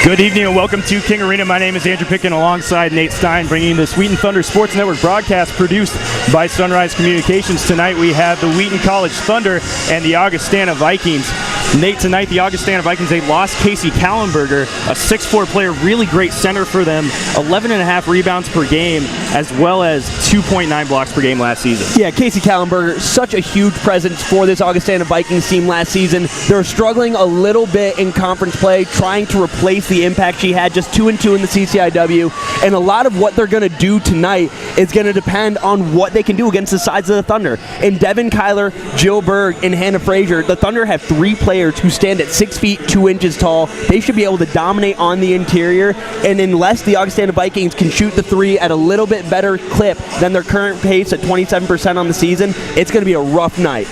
Good evening and welcome to King Arena. My name is Andrew Pitkin alongside Nate Stein, bringing the Wheaton Thunder Sports Network broadcast produced by Sunrise Communications. Tonight we have the Wheaton College Thunder and the Augustana Vikings. Nate, tonight the Augustana Vikings, they lost Casey Kallenberger, a 6'4 player, really great center for them, 11.5 rebounds per game, as well as 2.9 blocks per game last season. Yeah, Casey Kallenberger, such a huge presence for this Augustana Vikings team last season. They're struggling a little bit in conference play, trying to replace the impact she had, just 2-2 in the CCIW, and a lot of what they're going to do tonight is going to depend on what they can do against the sides of the Thunder. And Devin Kyler, Jill Berg, and Hannah Frazier, the Thunder have three players who stand at 6 feet 2 inches tall. They should be able to dominate on the interior, and unless the Augustana Vikings can shoot the three at a little bit better clip than their current pace at 27% on the season, it's going to be a rough night.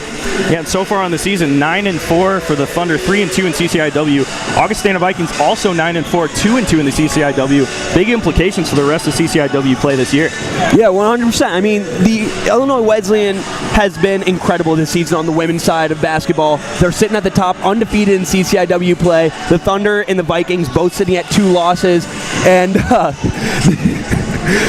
Yeah, and so far on the season, 9-4 for the Thunder, 3-2 in CCIW. Augustana Vikings also 9-4, 2-2 in the CCIW. Big implications for the rest of CCIW play this year. Yeah, 100%. I mean, the Illinois Wesleyan has been incredible this season on the women's side of basketball. They're sitting at the top, undefeated in CCIW play. The Thunder and the Vikings both sitting at 2 losses, and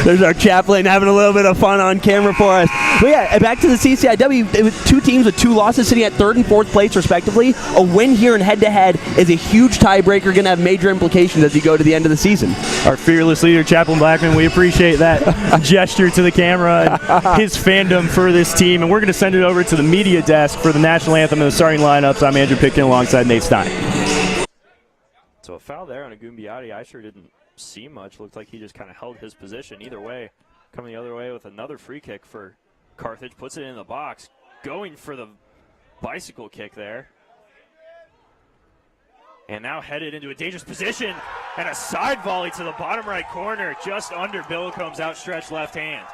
there's our chaplain having a little bit of fun on camera for us. But yeah, back to the CCIW, it was 2 teams with 2 losses sitting at 3rd and 4th place respectively. A win here in head-to-head is a huge tiebreaker, going to have major implications as you go to the end of the season. Our fearless leader, Chaplain Blackman, we appreciate that gesture to the camera and his fandom for this team. And we're going to send it over to the media desk for the national anthem and the starting lineups. I'm Andrew Pitkin alongside Nate Stein. So a foul there on a Gumbiati. I sure didn't see much. Looked like he just kind of held his position. Either way, coming the other way with another free kick for Carthage. Puts it in the box. Going for the bicycle kick there. And now headed into a dangerous position. And a side volley to the bottom right corner, just under Billcomb's outstretched left hand.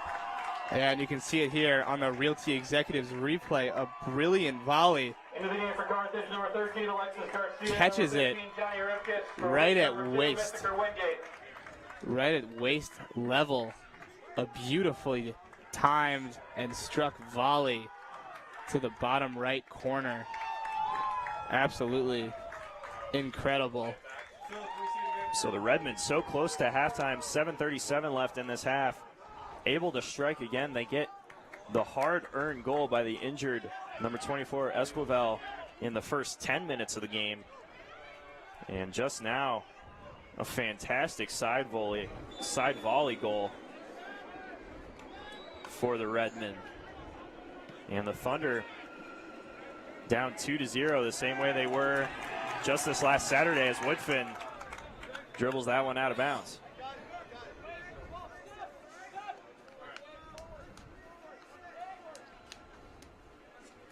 Yeah, and you can see it here on the Realty Executives replay. A brilliant volley. Into the game for Carthage, number 13, Alexis Garcia. Catches it 13, Johnny Rivkis, right at number 2, waist. Mr. Wingate. Right at waist level. A beautifully timed and struck volley to the bottom right corner. Absolutely incredible. So the Redmen so close to halftime, 7:37 left in this half. Able to strike again. They get the hard-earned goal by the injured number 24, Esquivel, in the first 10 minutes of the game. And just now, a fantastic side volley goal for the Redmen. And the Thunder down 2-0 the same way they were just this last Saturday as Woodfin dribbles that one out of bounds.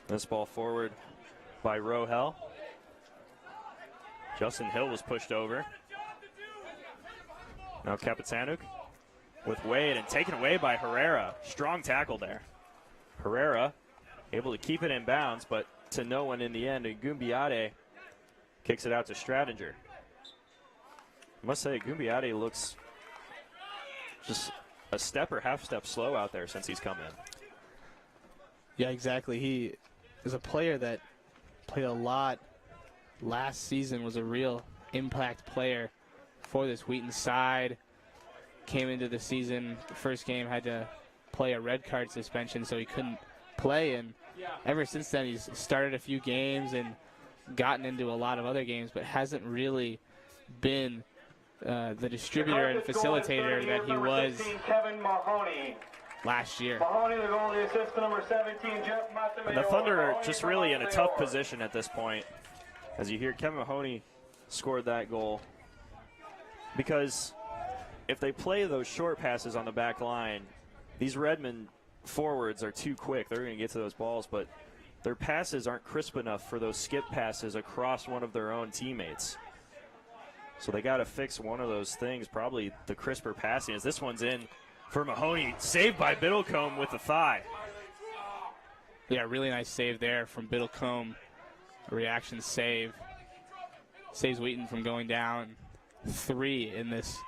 This ball forward by Rohel. Justin Hill was pushed over. Now Kapitanuk with Wade and taken away by Herrera. Strong tackle there. Herrera able to keep it in bounds, but to no one in the end. And Gumbiade kicks it out to Stradinger. I must say, Gumbiade looks just a step or half step slow out there since he's come in. Yeah, exactly. He is a player that played a lot last season, was a real impact player for this Wheaton side. Came into the season, the first game had to play a red card suspension, so he couldn't play. And ever since then, he's started a few games and gotten into a lot of other games, but hasn't really been the distributor and facilitator that he was last year. And the Thunder are just really in a tough position at this point. As you hear, Kevin Mahoney scored that goal. Because if they play those short passes on the back line, these Redmond forwards are too quick. They're going to get to those balls, but their passes aren't crisp enough for those skip passes across one of their own teammates. So they got to fix one of those things, probably the crisper passing. As this one's in for Mahoney, saved by Biddlecombe with the thigh. Yeah, really nice save there from Biddlecombe. A reaction save. Saves Wheaton from going down 3 in this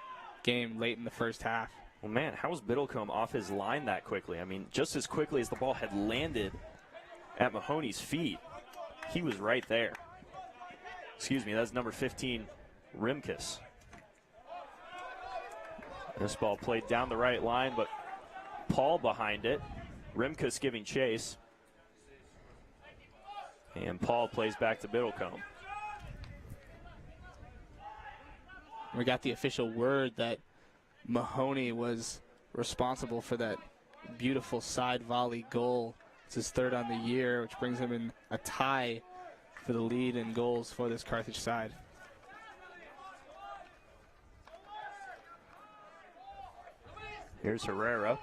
game late in the first half. Well, man, how was Biddlecombe off his line that quickly? I mean, just as quickly as the ball had landed at Mahoney's feet, he was right there. Excuse me, that's number 15, Rimkus. This ball played down the right line, but Paul behind it. Rimkus giving chase. And Paul plays back to Biddlecombe. We got the official word that Mahoney was responsible for that beautiful side volley goal. It's his third on the year, which brings him in a tie for the lead in goals for this Carthage side. Here's Herrera.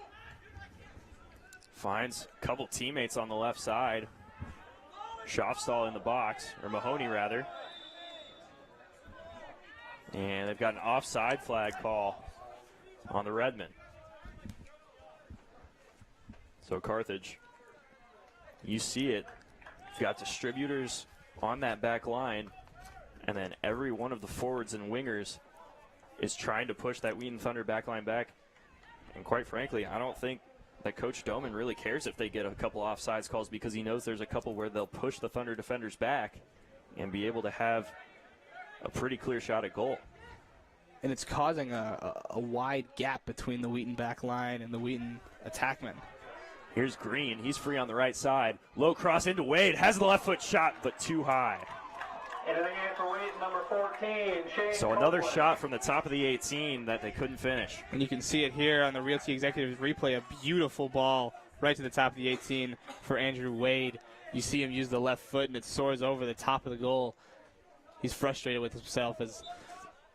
Finds a couple teammates on the left side. Schaafstall in the box, or Mahoney rather. And they've got an offside flag call on the Redmen. So Carthage, you see it. You've got distributors on that back line, and then every one of the forwards and wingers is trying to push that Wheaton Thunder back line back. And quite frankly, I don't think that Coach Doman really cares if they get a couple offsides calls, because he knows there's a couple where they'll push the Thunder defenders back and be able to have a pretty clear shot at goal. And it's causing a wide gap between the Wheaton back line and the Wheaton attackmen. Here's Green. He's free on the right side. Low cross into Wade. Has the left foot shot, but too high. Into the game for Wheaton, number 14, Shane So another Copeland. shot from the top of the 18 that they couldn't finish. And you can see it here on the Realty Executive replay, a beautiful ball right to the top of the 18 for Andrew Wade. You see him use the left foot, and it soars over the top of the goal. He's frustrated with himself, as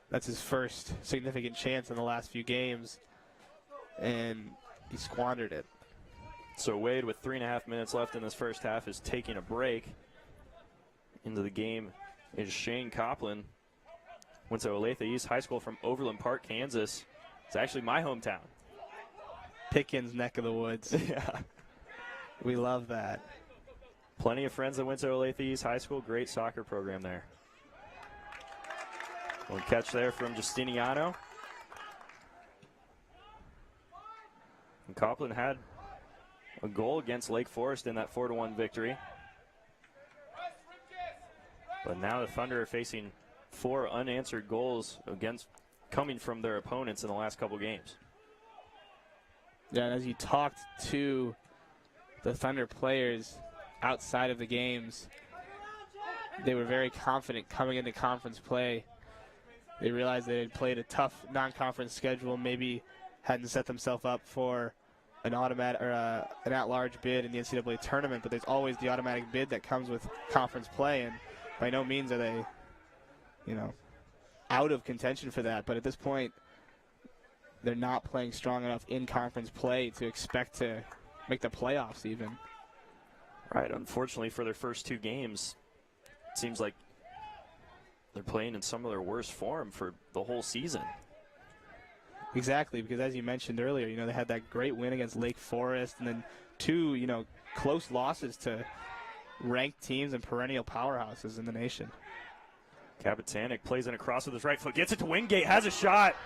that's his first significant chance in the last few games, and he squandered it. So Wade, with 3.5 minutes left in this first half, is taking a break. Into the game is Shane Copeland. Went to Olathe East High School from Overland Park, Kansas. It's actually my hometown. Pitkin's neck of the woods. Yeah. We love that. Plenty of friends that went to Olathe East High School. Great soccer program there. One catch there from Justiniano. And Copeland had a goal against Lake Forest in that 4-1 victory. But now the Thunder are facing 4 unanswered goals coming from their opponents in the last couple games. Yeah, and as you talked to the Thunder players outside of the games, they were very confident coming into conference play. They realized they had played a tough non-conference schedule, maybe hadn't set themselves up for an automatic or an at-large bid in the NCAA tournament, but there's always the automatic bid that comes with conference play, and by no means are they, out of contention for that. But at this point, they're not playing strong enough in conference play to expect to make the playoffs even. Right, unfortunately for their first 2 games, it seems like they're playing in some of their worst form for the whole season. Exactly, because as you mentioned earlier, they had that great win against Lake Forest, and then 2, close losses to ranked teams and perennial powerhouses in the nation. Kapitanek plays in across with his right foot, gets it to Wingate, has a shot.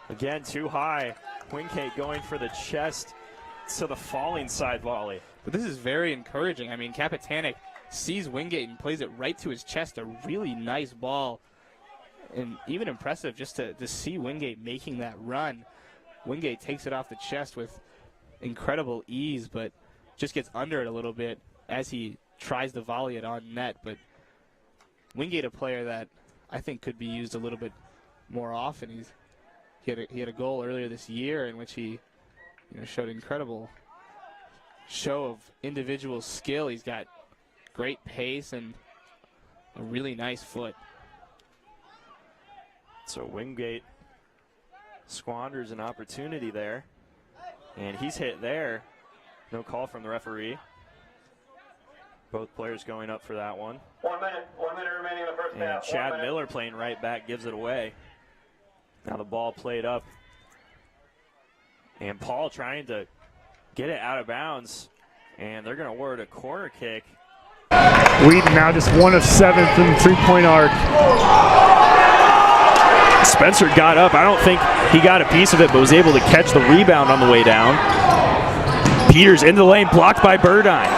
Again, too high. Wingate going for the chest to the falling side volley. But this is very encouraging. I mean, Kapitanek sees Wingate and plays it right to his chest. A really nice ball, and even impressive just to see Wingate making that run. Wingate takes it off the chest with incredible ease, but just gets under it a little bit as he tries to volley it on net. But Wingate, a player that I think could be used a little bit more often. He had a goal earlier this year in which he showed incredible show of individual skill. He's got great pace and a really nice foot. So Wingate squanders an opportunity there, and he's hit there. No call from the referee. Both players going up for that one. 1 minute remaining in the first And half. Chad 1 minute. Miller playing right back gives it away. Now the ball played up. And Paul trying to get it out of bounds. And they're going to award a corner kick. Wheaton now just 1 of 7 from the 3-point arc. Spencer got up. I don't think he got a piece of it, but was able to catch the rebound on the way down. Peters into the lane, blocked by Burdine.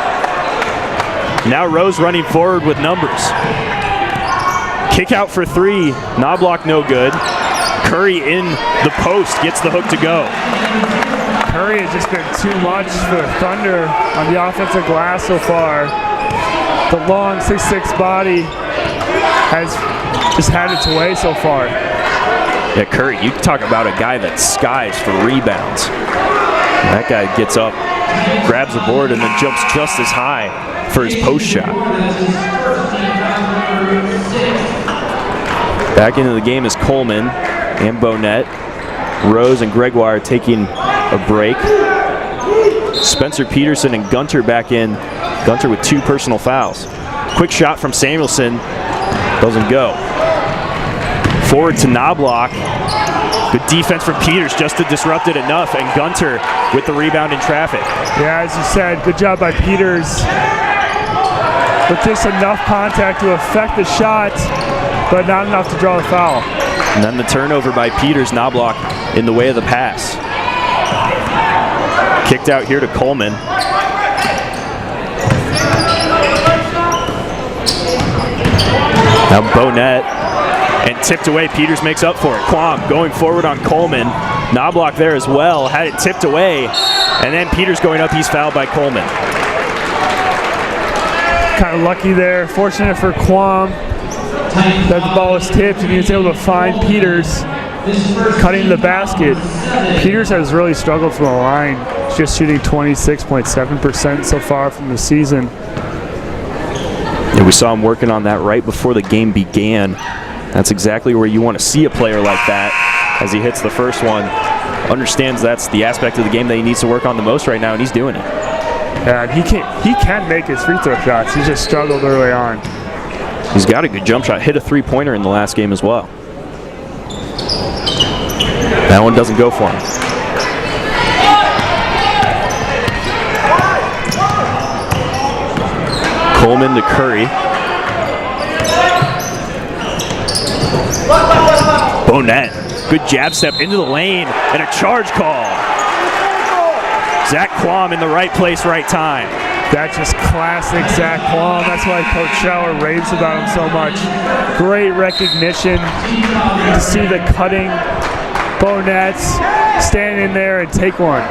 Now Rose running forward with numbers. Kick out for 3. Knobloch no good. Curry in the post, gets the hook to go. Curry has just been too much for the Thunder on the offensive glass so far. The long 6'6" body has just had its way so far. Yeah, Curry, you talk about a guy that skies for rebounds. That guy gets up, grabs the board, and then jumps just as high for his post shot. Back into the game is Coleman and Bonnet. Rose and Gregoire taking a break. Spencer Peterson and Gunter back in. Gunter with 2 personal fouls. Quick shot from Samuelson. Doesn't go. Forward to Knobloch. Good defense from Peters just to disrupt it enough, and Gunter with the rebound in traffic. Yeah, as you said, good job by Peters. With just enough contact to affect the shot, but not enough to draw the foul. And then the turnover by Peters, Knobloch in the way of the pass. Kicked out here to Coleman. Now Bonnet, and tipped away. Peters makes up for it. Quam going forward on Coleman. Knobloch there as well, had it tipped away, and then Peters going up. He's fouled by Coleman. Kind of lucky there. Fortunate for Quam that the ball was tipped and he was able to find Peters cutting the basket. Peters has really struggled from the line, just shooting 26.7% so far from the season. Yeah, we saw him working on that right before the game began. That's exactly where you want to see a player like that as he hits the first one. Understands that's the aspect of the game that he needs to work on the most right now, and he's doing it. Yeah, he can make his free throw shots. He just struggled early on. He's got a good jump shot. Hit a three-pointer in the last game as well. That one doesn't go for him. Coleman to Curry. Bonnet. Good jab step into the lane and a charge call. Zach Quam in the right place, right time. That's just classic Zach Quam. That's why Coach Schauer raves about him so much. Great recognition to see the cutting Bonnets stand in there and take one.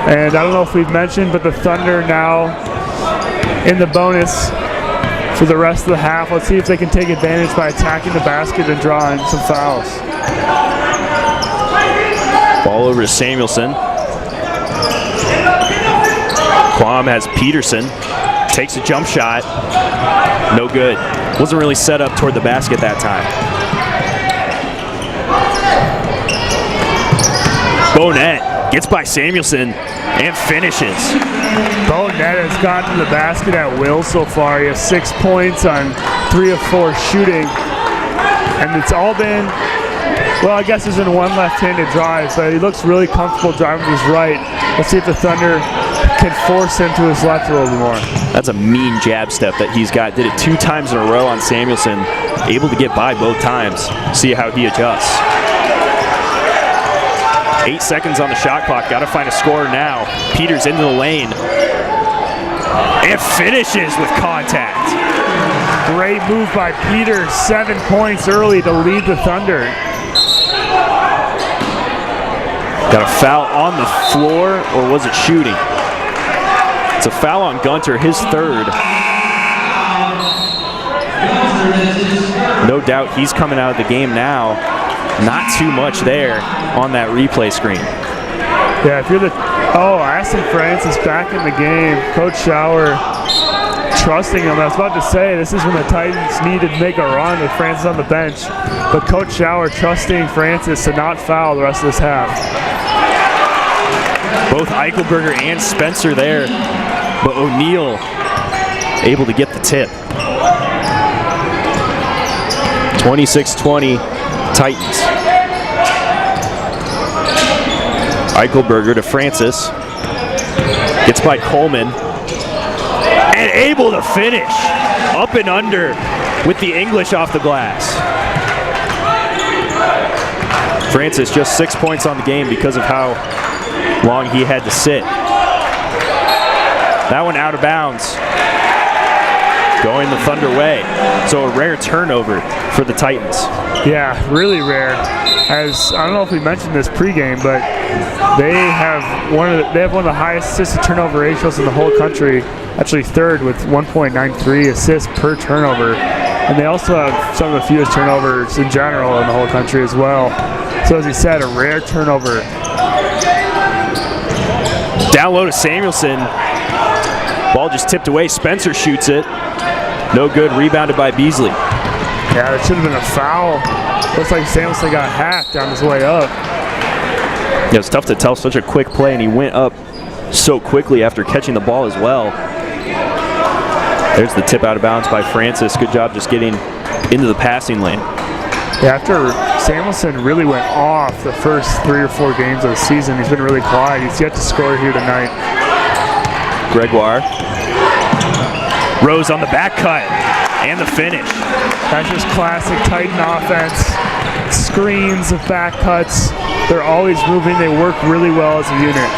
And I don't know if we've mentioned, but the Thunder now in the bonus for the rest of the half. Let's see if they can take advantage by attacking the basket and drawing some fouls. Ball over to Samuelson. Quam has Peterson. Takes a jump shot. No good. Wasn't really set up toward the basket that time. Bonnet gets by Samuelson and finishes. Bonnet has gotten to the basket at will so far. He has 6 points on 3 of 4 shooting. And it's all been, well, I guess there's been one left-handed drive, but he looks really comfortable driving to his right. Let's see if the Thunder can force him to his left a little bit more. That's a mean jab step that he's got. Did it 2 times in a row on Samuelson. Able to get by both times. See how he adjusts. 8 seconds on the shot clock. Got to find a scorer now. Peters into the lane. And finishes with contact. Great move by Peters. 7 points early to lead the Thunder. Got a foul on the floor, or was it shooting? It's a foul on Gunter, his third. No doubt he's coming out of the game now. Not too much there on that replay screen. Yeah, if you're the, Aston Francis back in the game. Coach Schauer trusting him. I was about to say, this is when the Titans needed to make a run with Francis on the bench. But Coach Schauer trusting Francis to not foul the rest of this half. Both Eichelberger and Spencer there, but O'Neal able to get the tip. 26-20 Titans. Eichelberger to Francis. Gets by Coleman. And able to finish. Up and under with the English off the glass. Francis just 6 points on the game because of how long he had to sit. That one out of bounds. going the Thunder way. So a rare turnover for the Titans. Yeah, really rare. As I don't know if we mentioned this pregame, but they have one of the highest assist to turnover ratios in the whole country. Actually, third with 1.93 assists per turnover, and they also have some of the fewest turnovers in general in the whole country as well. So as he said, a rare turnover. Down low to Samuelson. Ball just tipped away. Spencer shoots it. No good. Rebounded by Beasley. Yeah, it should have been a foul. Looks like Samuelson got hacked on his way up. Yeah, it's tough to tell such a quick play, and he went up so quickly after catching the ball as well. There's the tip out of bounds by Francis. Good job just getting into the passing lane. Yeah, after Samuelson really went off the first 3 or 4 games of the season, he's been really quiet. He's yet to score here tonight. Gregoire. Rose on the back cut and the finish. That's just classic Titan offense. Screens of back cuts. They're always moving. They work really well as a unit.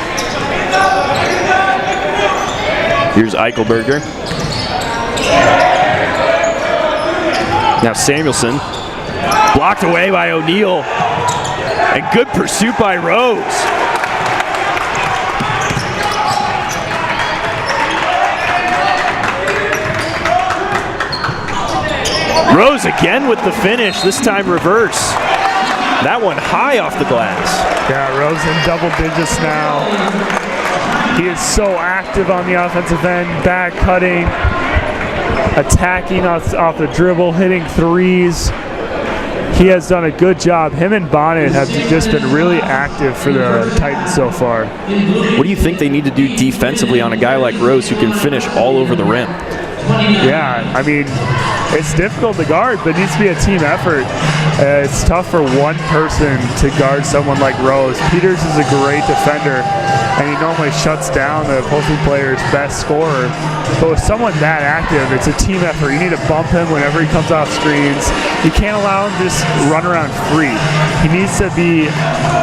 Here's Eichelberger. Now Samuelson. Blocked away by O'Neal. And good pursuit by Rose. Rose again with the finish, this time reverse. That one high off the glass. Yeah, Rose in double digits now. He is so active on the offensive end, back cutting, attacking off the dribble, hitting threes. He has done a good job. Him and Bonnet have just been really active for the Titans so far. What do you think they need to do defensively on a guy like Rose who can finish all over the rim? Yeah, I mean, it's difficult to guard, but it needs to be a team effort. It's tough for one person to guard someone like Rose. Peters is a great defender, and he normally shuts down the opposing player's best scorer. But with someone that active, it's a team effort. You need to bump him whenever he comes off screens. You can't allow him to just run around free. He needs to be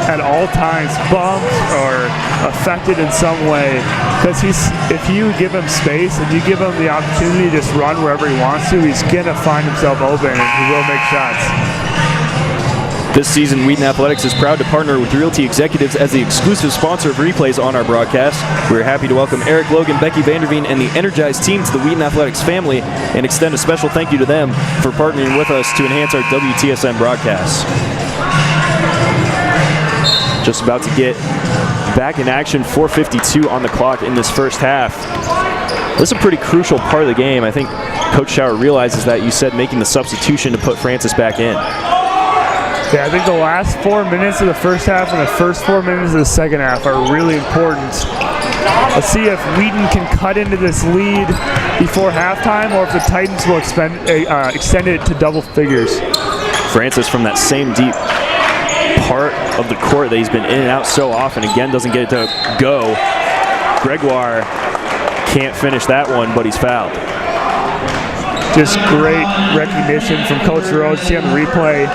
at all times bumped or affected in some way, because if you give him space and you give him the opportunity to just run wherever he wants to, he's going to find himself open and he will make shots. This season, Wheaton Athletics is proud to partner with Realty Executives as the exclusive sponsor of replays on our broadcast. We're happy to welcome Eric Logan, Becky Vanderveen, and the Energized team to the Wheaton Athletics family and extend a special thank you to them for partnering with us to enhance our WTSN broadcasts. Just about to get back in action, 4:52 on the clock in this first half. This is a pretty crucial part of the game. I think Coach Schauer realizes that. You said making the substitution to put Francis back in. Yeah, I think the last 4 minutes of the first half and the first 4 minutes of the second half are really important. Let's see if Wheaton can cut into this lead before halftime, or if the Titans will extend it to double figures. Francis from that same deep part of the court that he's been in and out so often, again doesn't get it to go. Gregoire can't finish that one, but he's fouled. Just great recognition from Coach Rhodes. See on the replay,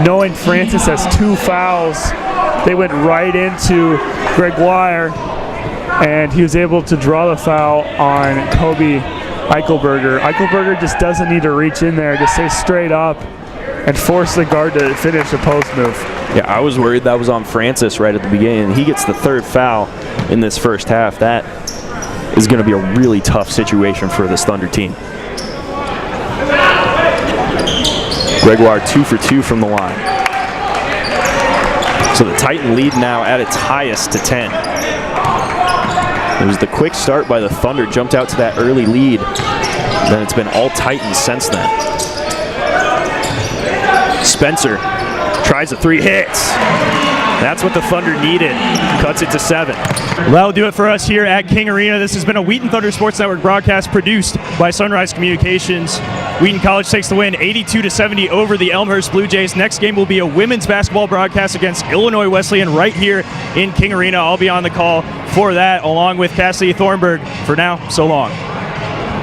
knowing Francis has 2 fouls, they went right into Gregoire, and he was able to draw the foul on Kobe Eichelberger. Eichelberger just doesn't need to reach in there, just stay straight up and force the guard to finish the post move. Yeah, I was worried that was on Francis right at the beginning. He gets the 3rd foul in this first half. That is going to be a really tough situation for this Thunder team. Gregoire 2 for 2 from the line. So the Titan lead now at its highest to 10. It was the quick start by the Thunder, jumped out to that early lead. Then it's been all Titans since then. Spencer tries a 3, hits. That's what the Thunder needed. Cuts it to 7. Well, that'll do it for us here at King Arena. This has been a Wheaton Thunder Sports Network broadcast produced by Sunrise Communications. Wheaton College takes the win 82-70 over the Elmhurst Blue Jays. Next game will be a women's basketball broadcast against Illinois Wesleyan right here in King Arena. I'll be on the call for that along with Cassidy Thornburg. For now, so long.